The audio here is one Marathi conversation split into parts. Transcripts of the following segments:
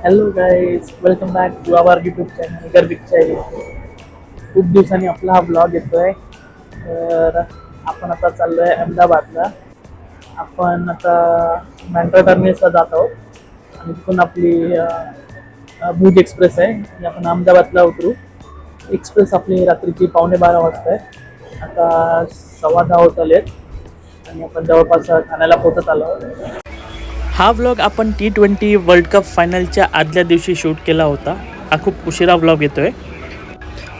Hello guys, welcome back to our YouTube channel गर्भिक चायली. खूप दिवसांनी आपला हा ब्लॉग येतोय. तर आपण आता चाललोय अहमदाबादला. आपण आता बँड्रा टर्मिनसला जात आहोत आणि तिथून आपली भुज एक्सप्रेस आहे आणि आपण अहमदाबादला उतरू. एक्सप्रेस आपली रात्रीची 11:15 वाजता आहे. आता 10:15 होत आलेत आणि आपण जवळपास ठाण्याला पोहोचत आलो आहोत. हा व्लॉग आपण T20 वर्ल्ड कप फायनलच्या आदल्या दिवशी शूट केला होता. हा खूप उशिरा व्लॉग येतो आहे.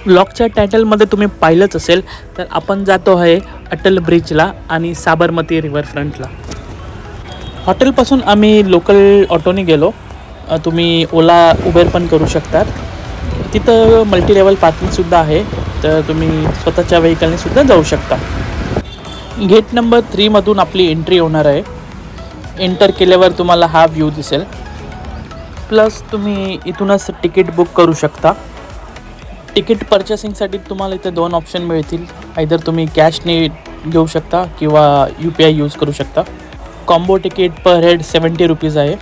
व्लॉगच्या टायटलमध्ये तुम्ही पाहिलंच असेल, तर आपण जातो आहे अटल ब्रिजला आणि साबरमती रिव्हरफ्रंटला. हॉटेलपासून आम्ही लोकल ऑटोने गेलो. तुम्ही ओला उबेर पण करू शकतात. तिथं मल्टी लेवल पार्किंगसुद्धा आहे, तर तुम्ही स्वतःच्या व्हेकलने सुद्धा जाऊ शकता. गेट नंबर 3मधून आपली एंट्री होणार आहे. एंटर केल्यावर तुम्हाला हा व्ह्यू दिसेल. प्लस तुम्ही इथूनच तिकीट बुक करू शकता. तिकीट पर्चेसिंगसाठी तुम्हाला इथे 2 ऑप्शन मिळतील. आयदर तुम्ही कॅशने घेऊ शकता किंवा UPI यूज करू शकता. कॉम्बो तिकीट पर हेड 70 रुपीज आहे.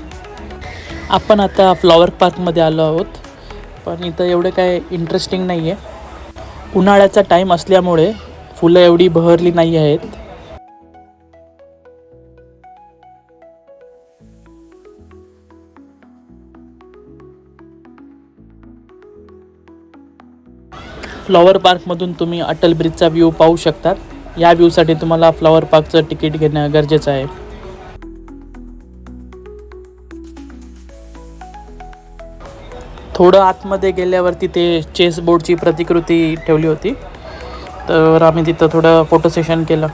आपण आता फ्लॉवर पार्कमध्ये आलो आहोत, पण इथं एवढं काय इंटरेस्टिंग नाही आहे. उन्हाळ्याचा टाईम असल्यामुळे फुलं एवढी बहरली नाही आहेत. फ्लॉवर पार्कमधून तुम्ही अटल ब्रिजचा व्ह्यू पाहू शकतात. या व्ह्यूसाठी तुम्हाला फ्लॉवर पार्कचं तिकीट घेणं गरजेचं आहे. थोडं आतमध्ये गेल्यावरती ते चेस बोर्डची प्रतिकृती ठेवली होती, तर आम्ही तिथं थोडं फोटो सेशन केलं.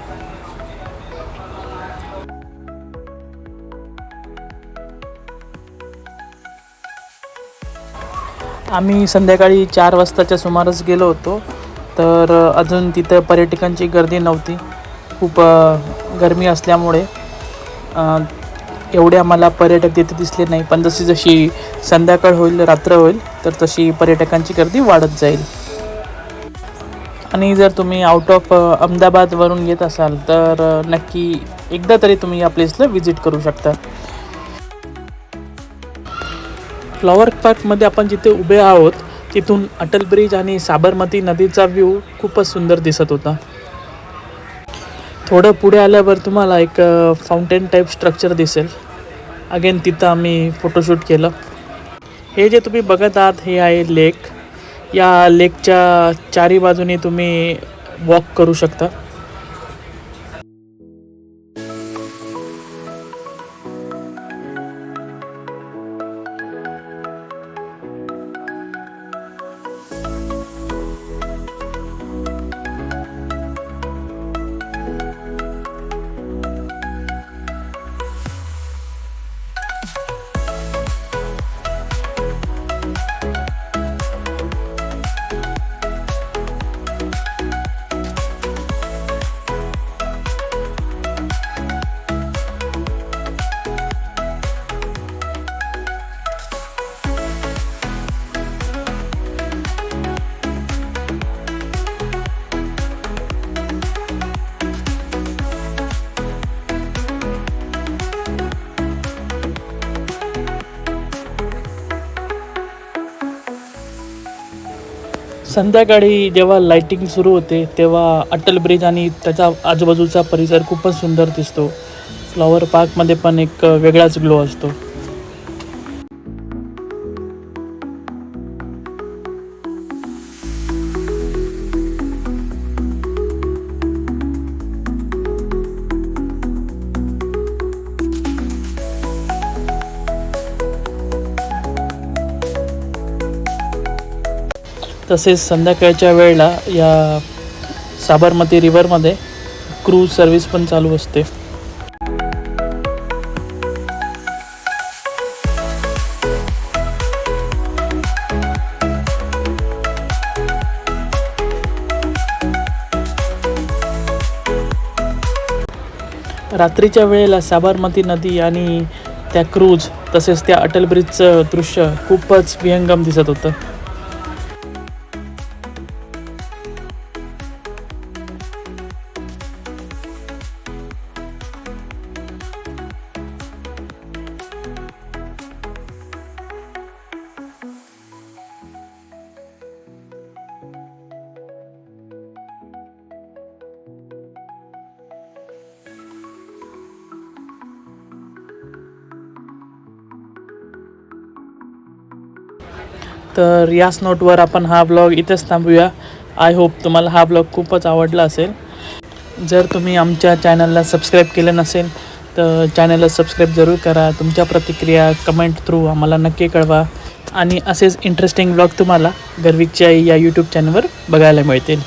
आम्ही संध्याकाळी 4 वाजताच्या सुमारास गेलो होतो, तर अजून तिथं पर्यटकांची गर्दी नव्हती. खूप गरमी असल्यामुळे एवढे आम्हाला पर्यटक तिथे दिसले नाही. पण जशी जशी संध्याकाळ होईल, रात्र होईल, तर तशी पर्यटकांची गर्दी वाढत जाईल. आणि जर तुम्ही आउट ऑफ अहमदाबादवरून येत असाल, तर नक्की एकदा तरी तुम्ही या प्लेसला व्हिजिट करू शकता. फ्लॉवर पार्कमध्ये आपण जिथे उभे आहोत, तिथून अटल ब्रिज आणि साबरमती नदीचा व्ह्यू खूपच सुंदर दिसत होता. थोडं पुढे आल्यावर तुम्हाला एक फाउंटेन टाईप स्ट्रक्चर दिसेल. अगेन तिथं आम्ही फोटोशूट केलं. हे जे तुम्ही बघत आहात, हे आहे लेक. या लेकच्या चारी बाजूनी तुम्ही वॉक करू शकता. संध्याकाळी जेव्हा लाईटिंग सुरू होते, तेव्हा अटल ब्रिज आणि त्याचा आजूबाजूचा परिसर खूपच सुंदर दिसतो. फ्लॉवर पार्कमध्ये पण एक वेगळाच ग्लो असतो. तसेच संध्याकाळच्या वेळेला या साबरमती रिव्हरमध्ये क्रूज सर्विस पण चालू असते. रात्रीच्या वेळेला साबरमती नदी आणि त्या क्रूज तसेच त्या अटल ब्रिजचं दृश्य खूपच विहंगम दिसत होतं. तर याच नोटवर आपण हा ब्लॉग इथेच थांबूया. आय होप तुम्हाला हा ब्लॉग खूपच आवडला असेल. जर तुम्ही आमच्या चॅनलला सबस्क्राईब केलं नसेल तर चॅनलला सबस्क्राईब जरूर करा. तुमच्या प्रतिक्रिया कमेंट थ्रू आम्हाला नक्की कळवा. आणि असेच इंटरेस्टिंग ब्लॉग तुम्हाला गर्विकची आई या यूट्यूब चॅनलवर बघायला मिळतील.